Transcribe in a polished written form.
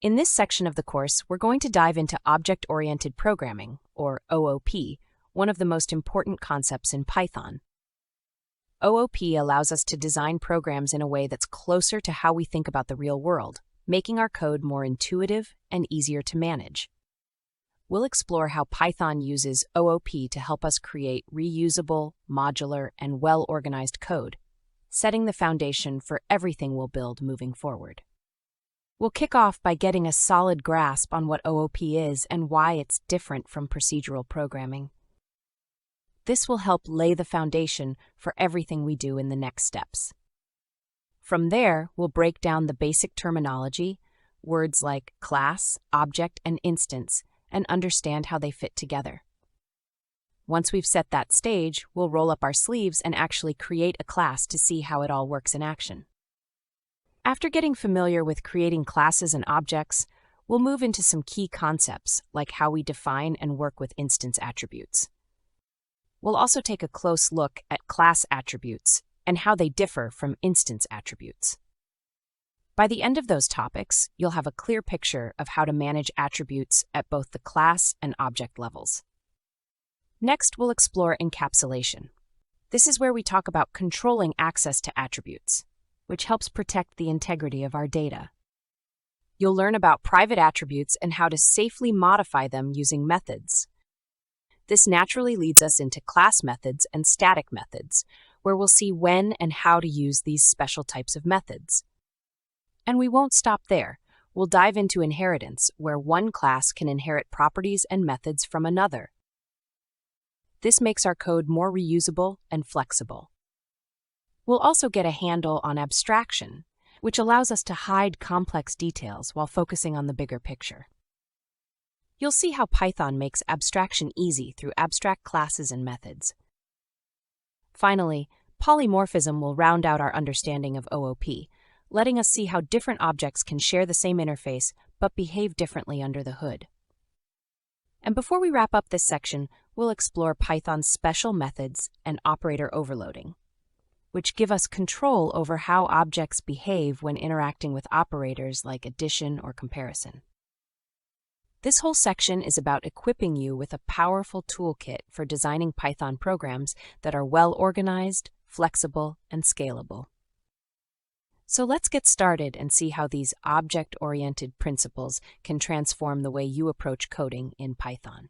In this section of the course, we're going to dive into object-oriented programming, or OOP, one of the most important concepts in Python. OOP allows us to design programs in a way that's closer to how we think about the real world, making our code more intuitive and easier to manage. We'll explore how Python uses OOP to help us create reusable, modular, and well-organized code, setting the foundation for everything we'll build moving forward. We'll kick off by getting a solid grasp on what OOP is and why it's different from procedural programming. This will help lay the foundation for everything we do in the next steps. From there, we'll break down the basic terminology, words like class, object, and instance, and understand how they fit together. Once we've set that stage, we'll roll up our sleeves and actually create a class to see how it all works in action. After getting familiar with creating classes and objects, we'll move into some key concepts like how we define and work with instance attributes. We'll also take a close look at class attributes and how they differ from instance attributes. By the end of those topics, you'll have a clear picture of how to manage attributes at both the class and object levels. Next, we'll explore encapsulation. This is where we talk about controlling access to attributes, which helps protect the integrity of our data. You'll learn about private attributes and how to safely modify them using methods. This naturally leads us into class methods and static methods, where we'll see when and how to use these special types of methods. And we won't stop there. We'll dive into inheritance, where one class can inherit properties and methods from another. This makes our code more reusable and flexible. We'll also get a handle on abstraction, which allows us to hide complex details while focusing on the bigger picture. You'll see how Python makes abstraction easy through abstract classes and methods. Finally, polymorphism will round out our understanding of OOP, letting us see how different objects can share the same interface but behave differently under the hood. And before we wrap up this section, we'll explore Python's special methods and operator overloading, which give us control over how objects behave when interacting with operators like addition or comparison. This whole section is about equipping you with a powerful toolkit for designing Python programs that are well-organized, flexible, and scalable. So let's get started and see how these object-oriented principles can transform the way you approach coding in Python.